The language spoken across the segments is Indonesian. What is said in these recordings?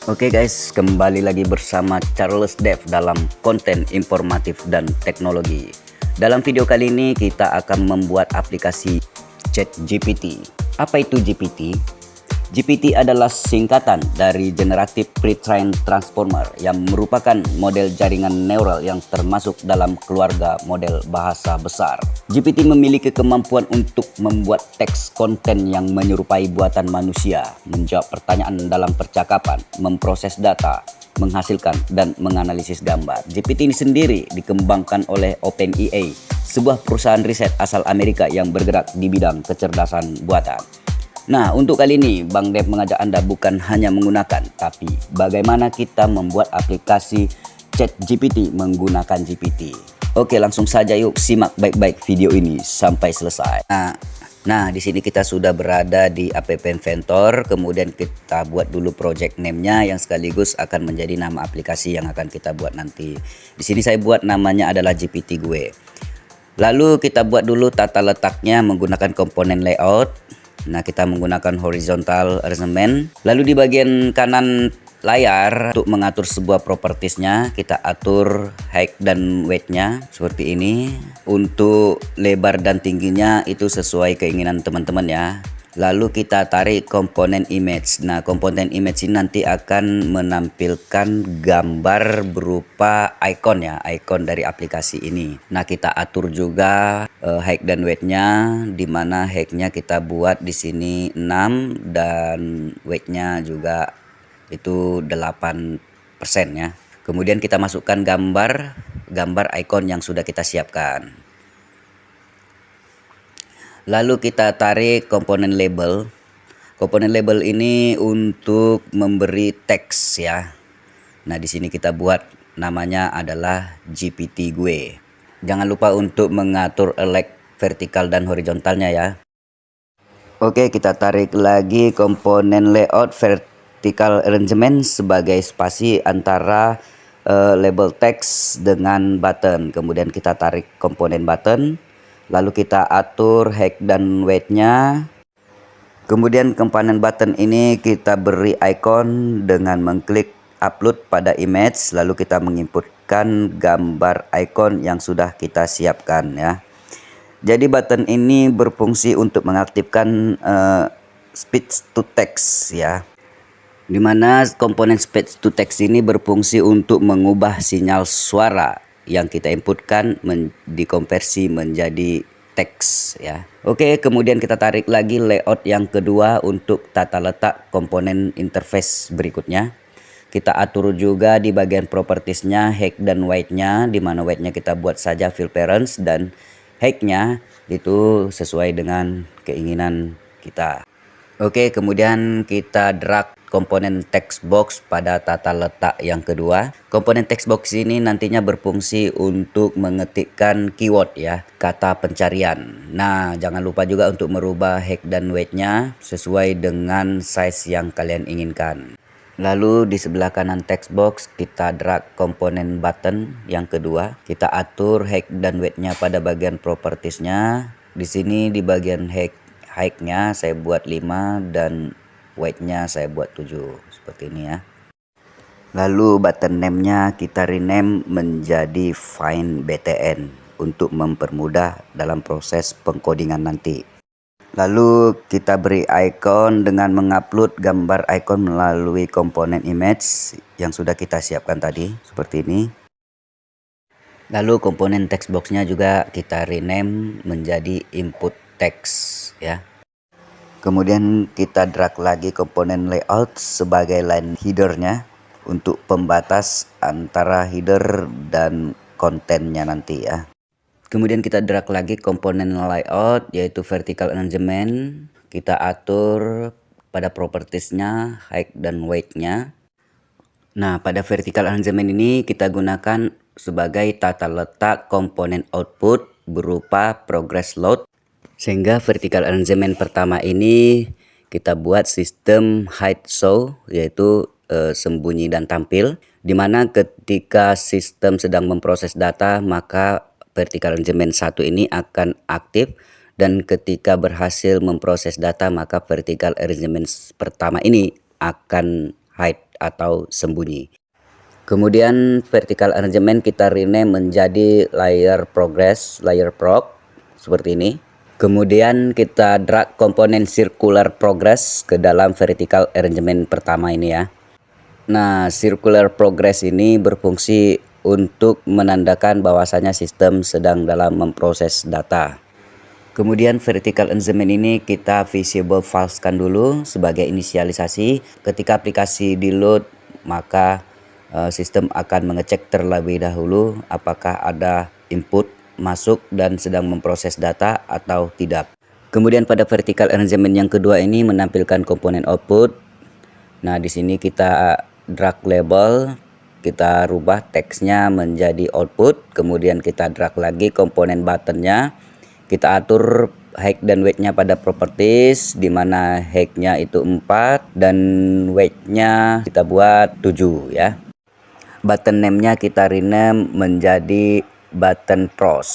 Oke guys, kembali lagi bersama Charles Dev dalam konten informatif dan teknologi. Dalam video kali ini kita akan membuat aplikasi ChatGPT. Apa itu GPT? GPT adalah singkatan dari Generative Pre-trained Transformer yang merupakan model jaringan neural yang termasuk dalam keluarga model bahasa besar. GPT memiliki kemampuan untuk membuat teks konten yang menyerupai buatan manusia, menjawab pertanyaan dalam percakapan, memproses data, menghasilkan dan menganalisis gambar. GPT ini sendiri dikembangkan oleh OpenAI, sebuah perusahaan riset asal Amerika yang bergerak di bidang kecerdasan buatan. Nah, untuk kali ini Bang Dev mengajak Anda bukan hanya menggunakan, tapi bagaimana kita membuat aplikasi ChatGPT menggunakan GPT. Oke, langsung saja yuk simak baik-baik video ini sampai selesai. Nah, di sini kita sudah berada di App Inventor, kemudian kita buat dulu project name-nya yang sekaligus akan menjadi nama aplikasi yang akan kita buat nanti. Di sini saya buat namanya adalah GPT gue. Lalu kita buat dulu tata letaknya menggunakan komponen layout. Nah, kita menggunakan horizontal arrangement. Lalu di bagian kanan layar untuk mengatur sebuah propertiesnya kita atur height dan weight-nya seperti ini. Untuk lebar dan tingginya itu sesuai keinginan teman-teman ya. Lalu kita tarik komponen image. Nah, komponen image ini nanti akan menampilkan gambar berupa icon ya, icon dari aplikasi ini. Nah, kita atur juga height dan weight-nya, di mana height-nya kita buat di sini 6 dan weight-nya juga itu 8% ya. Kemudian kita masukkan gambar icon yang sudah kita siapkan. Lalu kita tarik komponen label. Komponen label ini untuk memberi teks ya. Nah, di sini kita buat namanya adalah GPT gue. Jangan lupa untuk mengatur elect vertikal dan horizontalnya ya. Oke, kita tarik lagi komponen layout vertical arrangement sebagai spasi antara label teks dengan button. Kemudian kita tarik komponen button. Lalu kita atur height dan weight-nya. Kemudian komponen button ini kita beri icon dengan mengklik upload pada image. Lalu kita menginputkan gambar icon yang sudah kita siapkan ya. Jadi button ini berfungsi untuk mengaktifkan speech to text ya. Dimana komponen speech to text ini berfungsi untuk mengubah sinyal suara yang kita inputkan dikonversi menjadi teks ya. Oke, kemudian kita tarik lagi layout yang kedua untuk tata letak komponen interface berikutnya. Kita atur juga di bagian propertiesnya height dan weight-nya, di mana weight-nya kita buat saja fill parents dan height-nya itu sesuai dengan keinginan kita. Oke, kemudian kita drag komponen text box pada tata letak yang kedua. Komponen text box ini nantinya berfungsi untuk mengetikkan keyword ya, kata pencarian. Nah, jangan lupa juga untuk merubah height dan weight-nya sesuai dengan size yang kalian inginkan. Lalu di sebelah kanan text box kita drag komponen button yang kedua. Kita atur height dan weight-nya pada bagian propertiesnya. Di sini di bagian height-nya saya buat 5 dan weight-nya saya buat 7 seperti ini ya. Lalu button name-nya kita rename menjadi find btn untuk mempermudah dalam proses pengkodingan nanti. Lalu kita beri icon dengan mengupload gambar icon melalui komponen image yang sudah kita siapkan tadi seperti ini. Lalu komponen text box-nya juga kita rename menjadi input text ya. Kemudian kita drag lagi komponen layout sebagai line header-nya untuk pembatas antara header dan kontennya nanti ya. Kemudian kita drag lagi komponen layout yaitu vertical arrangement. Kita atur pada propertiesnya height dan weight-nya. Nah, pada vertical arrangement ini kita gunakan sebagai tata letak komponen output berupa progress load. Sehingga vertical arrangement pertama ini kita buat sistem hide show yaitu sembunyi dan tampil, dimana ketika sistem sedang memproses data maka vertical arrangement 1 ini akan aktif, dan ketika berhasil memproses data maka vertical arrangement pertama ini akan hide atau sembunyi. Kemudian vertical arrangement kita rename menjadi layer progress, layer prog seperti ini. Kemudian kita drag komponen circular progress ke dalam vertical arrangement pertama ini ya. Nah, circular progress ini berfungsi untuk menandakan bahwasanya sistem sedang dalam memproses data. Kemudian vertical arrangement ini kita visible false-kan dulu sebagai inisialisasi. Ketika aplikasi di load, maka sistem akan mengecek terlebih dahulu apakah ada input masuk dan sedang memproses data atau tidak. Kemudian pada vertical arrangement yang kedua ini menampilkan komponen output. Nah, di sini kita drag label, kita rubah teksnya menjadi output, kemudian kita drag lagi komponen buttonnya, kita atur height dan weight-nya pada properties, di mana height-nya itu 4 dan weight-nya kita buat 7 ya. Button name-nya kita rename menjadi button pros.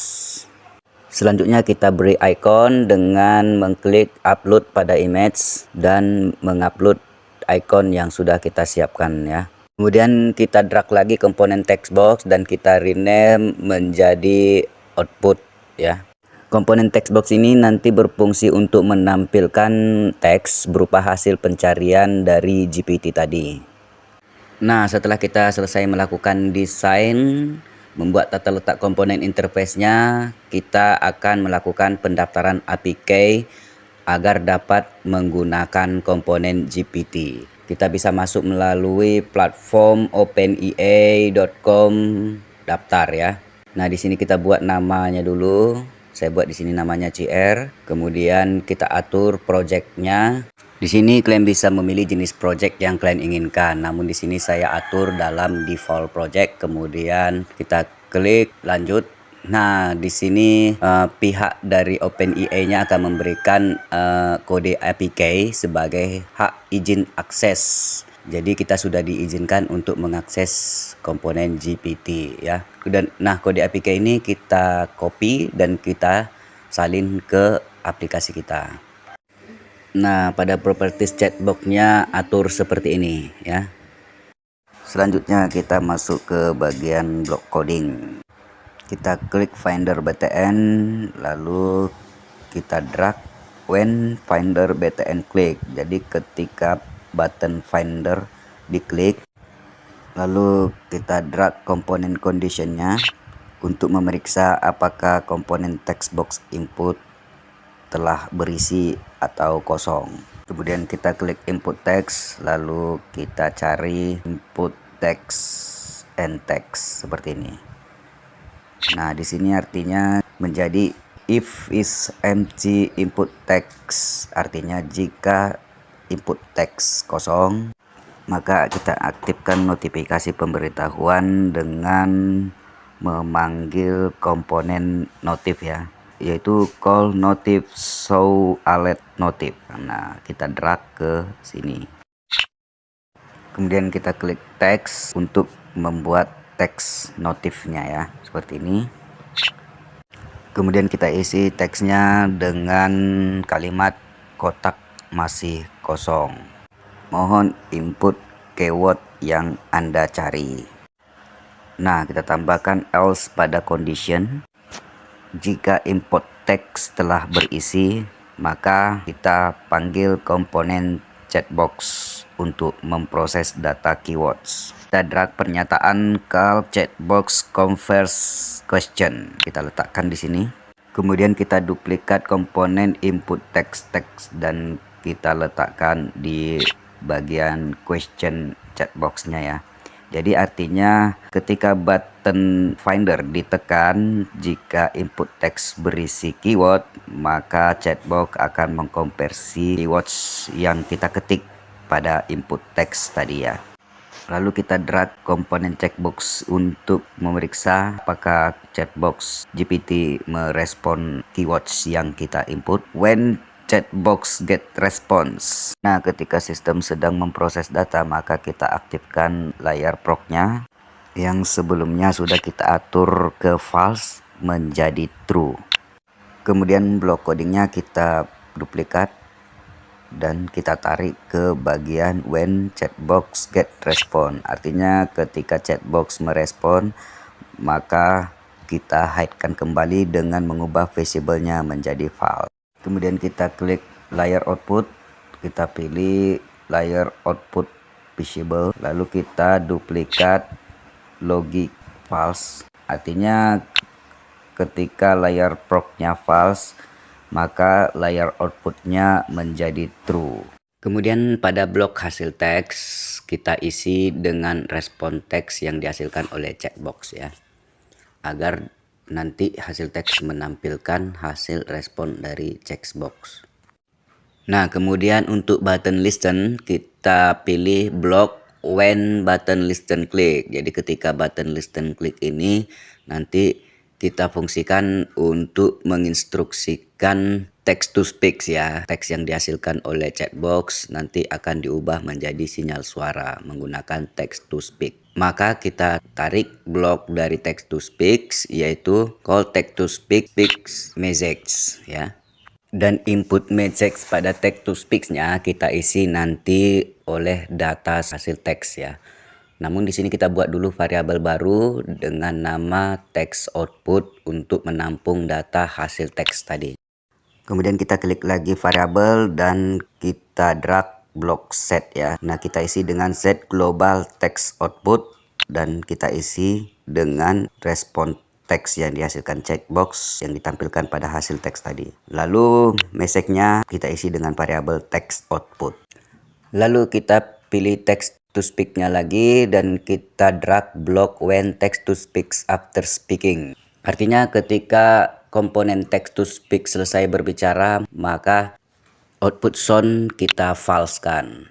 Selanjutnya kita beri icon dengan mengklik upload pada image dan mengupload icon yang sudah kita siapkan ya. Kemudian kita drag lagi komponen text box dan kita rename menjadi output ya. Komponen text box ini nanti berfungsi untuk menampilkan teks berupa hasil pencarian dari GPT tadi. Nah, setelah kita selesai melakukan desain, membuat tata letak komponen interface-nya, kita akan melakukan pendaftaran APK agar dapat menggunakan komponen GPT. Kita bisa masuk melalui platform openea.com daftar ya. Nah, di sini kita buat namanya dulu. Saya buat di sini namanya CR. Kemudian kita atur project-nya. Di sini kalian bisa memilih jenis project yang kalian inginkan. Namun di sini saya atur dalam default project. Kemudian kita klik lanjut. Nah, di sini pihak dari OpenEA-nya akan memberikan kode APK sebagai hak izin akses. Jadi kita sudah diizinkan untuk mengakses komponen GPT ya. Dan nah, kode APK ini kita copy dan kita salin ke aplikasi kita. Nah, pada properties chatbox-nya atur seperti ini ya. Selanjutnya kita masuk ke bagian block coding. Kita klik Finder BTN, lalu kita drag when Finder BTN klik. Jadi ketika button Finder diklik, lalu kita drag komponen conditionnya untuk memeriksa apakah komponen text box input telah berisi atau kosong. Kemudian kita klik input text, lalu kita cari input text and text seperti ini. Nah, di sini artinya menjadi if is empty input text, artinya jika input text kosong, maka kita aktifkan notifikasi pemberitahuan dengan memanggil komponen notif ya, yaitu call notif show alert notif. Nah, kita drag ke sini. Kemudian kita klik text untuk membuat teks notifnya ya, seperti ini. Kemudian kita isi teksnya dengan kalimat kotak masih kosong. Mohon input keyword yang Anda cari. Nah, kita tambahkan else pada condition. Jika input teks telah berisi, maka kita panggil komponen chatbox untuk memproses data keywords. Kita drag pernyataan call chatbox converse question. Kita letakkan di sini. Kemudian kita duplikat komponen input text dan kita letakkan di bagian question chatbox-nya ya. Jadi artinya ketika button Finder ditekan, jika input teks berisi keyword, maka chatbox akan mengkonversi keywords yang kita ketik pada input teks tadi ya. Lalu kita drag komponen checkbox untuk memeriksa apakah chatbox GPT merespon keywords yang kita input. When chatbox get response. Nah, ketika sistem sedang memproses data, maka kita aktifkan layar prog-nya yang sebelumnya sudah kita atur ke false menjadi true. Kemudian blok codingnya kita duplikat. dan kita tarik ke bagian when chatbox get respond. Artinya ketika chatbox merespon, maka kita hidekan kembali dengan mengubah visible-nya menjadi false. Kemudian kita klik layer output, kita pilih layer output visible, lalu kita duplikat logic false. Artinya ketika layer proc-nya false, maka layer outputnya menjadi true. Kemudian pada blok hasil teks kita isi dengan respon teks yang dihasilkan oleh chatbox ya, agar nanti hasil teks menampilkan hasil respon dari chatbox. Nah, kemudian untuk button listen kita pilih blok when button listen click. Jadi ketika button listen click ini nanti kita fungsikan untuk menginstruksikan text to speech ya. Teks yang dihasilkan oleh chatbox nanti akan diubah menjadi sinyal suara menggunakan text to speak. Maka kita tarik blok dari text to speech yaitu call text to speak message ya. Dan input message pada text to speech-nya kita isi nanti oleh data hasil teks ya. Namun di sini kita buat dulu variabel baru dengan nama text output untuk menampung data hasil teks tadi. Kemudian kita klik lagi variabel dan kita drag blok set ya. Nah, kita isi dengan set global text output dan kita isi dengan respon teks yang dihasilkan checkbox yang ditampilkan pada hasil teks tadi. Lalu message-nya kita isi dengan variabel text output. Lalu kita pilih text to speak-nya lagi dan kita drag blok when text to speak after speaking. Artinya ketika komponen text to speak selesai berbicara, maka output sound kita false-kan.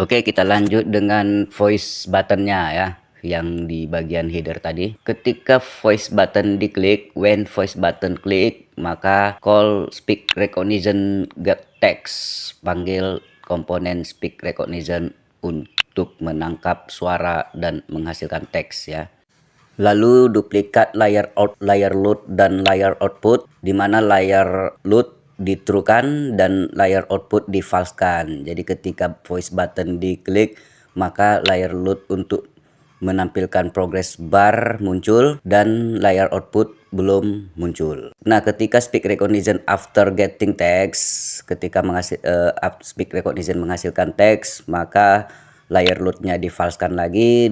Oke, kita lanjut dengan voice button-nya ya, yang di bagian header tadi. Ketika voice button diklik, when voice button klik, maka call speak recognition get text, panggil komponen speak recognition untuk menangkap suara dan menghasilkan teks ya. Lalu duplikat layer load dan layer output, di mana layer load ditruekan dan layer output difalsekan. Jadi ketika voice button diklik, maka layer load untuk menampilkan progress bar muncul dan layer output belum muncul. Nah, ketika speak recognition after getting text, ketika speak recognition menghasilkan teks, maka layer load-nya difalsekan lagi.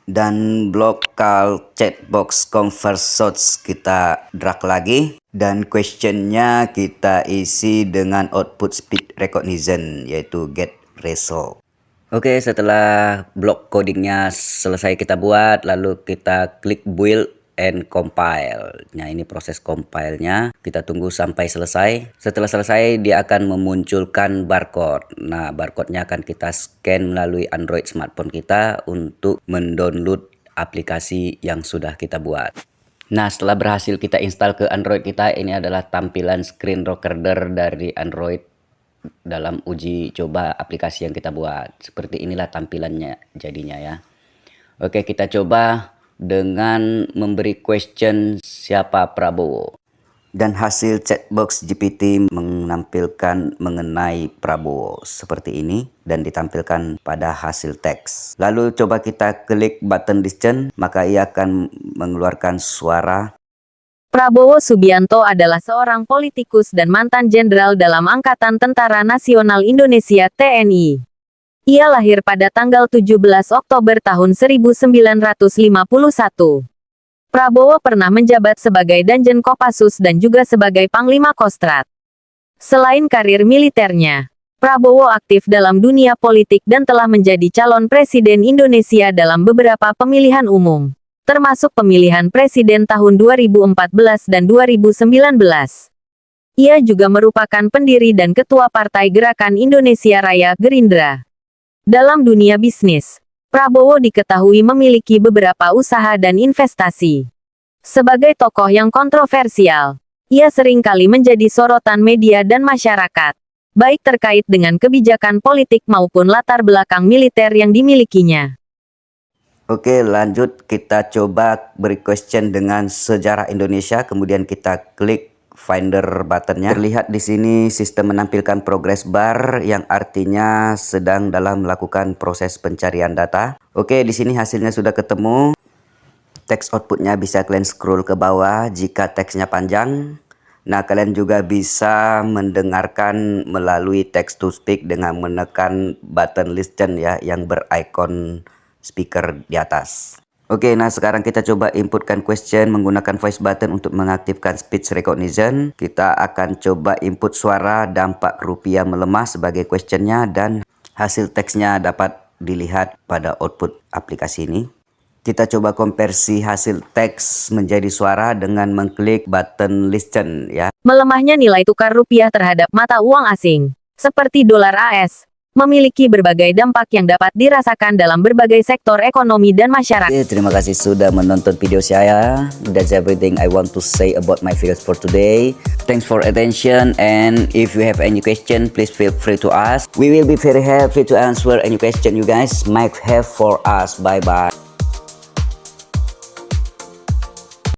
Dan blok call chatbox convert source kita drag lagi dan questionnya kita isi dengan output speak recognition yaitu get result. Oke, setelah blok codingnya selesai kita buat, lalu kita klik build and compile. Nah, ini proses compile-nya. Kita tunggu sampai selesai. Setelah selesai, dia akan memunculkan barcode. Nah, barcode-nya akan kita scan melalui Android smartphone kita untuk mendownload aplikasi yang sudah kita buat. Nah, setelah berhasil kita install ke Android kita, ini adalah tampilan screen recorder dari Android dalam uji coba aplikasi yang kita buat. Seperti inilah tampilannya jadinya ya. Oke, kita coba dengan memberi question siapa Prabowo. Dan hasil chatbox GPT menampilkan mengenai Prabowo seperti ini dan ditampilkan pada hasil teks. Lalu coba kita klik button listen, maka ia akan mengeluarkan suara. Prabowo Subianto adalah seorang politikus dan mantan jenderal dalam Angkatan Tentara Nasional Indonesia (TNI). Ia lahir pada tanggal 17 Oktober tahun 1951. Prabowo pernah menjabat sebagai Danjen Kopassus dan juga sebagai Panglima Kostrad. Selain karir militernya, Prabowo aktif dalam dunia politik dan telah menjadi calon presiden Indonesia dalam beberapa pemilihan umum, termasuk pemilihan presiden tahun 2014 dan 2019. Ia juga merupakan pendiri dan ketua Partai Gerakan Indonesia Raya Gerindra. Dalam dunia bisnis, Prabowo diketahui memiliki beberapa usaha dan investasi. Sebagai tokoh yang kontroversial, ia sering kali menjadi sorotan media dan masyarakat, baik terkait dengan kebijakan politik maupun latar belakang militer yang dimilikinya. Oke, lanjut kita coba beri question dengan sejarah Indonesia, kemudian kita klik Finder buttonnya. Terlihat di sini sistem menampilkan progress bar yang artinya sedang dalam melakukan proses pencarian data. Oke, di sini hasilnya sudah ketemu. Text outputnya bisa kalian scroll ke bawah jika teksnya panjang. Nah, kalian juga bisa mendengarkan melalui text to speak dengan menekan button listen ya yang berikon speaker di atas. Oke, nah sekarang kita coba inputkan question menggunakan voice button untuk mengaktifkan speech recognition. Kita akan coba input suara dampak rupiah melemah sebagai questionnya dan hasil teksnya dapat dilihat pada output aplikasi ini. Kita coba konversi hasil teks menjadi suara dengan mengklik button listen ya. Melemahnya nilai tukar rupiah terhadap mata uang asing, seperti dolar AS, memiliki berbagai dampak yang dapat dirasakan dalam berbagai sektor ekonomi dan masyarakat. Oke, terima kasih sudah menonton video saya. That's everything I want to say about my videos for today. Thanks for attention, and if you have any question, please feel free to ask. We will be very happy to answer any question you guys might have for us. Bye bye.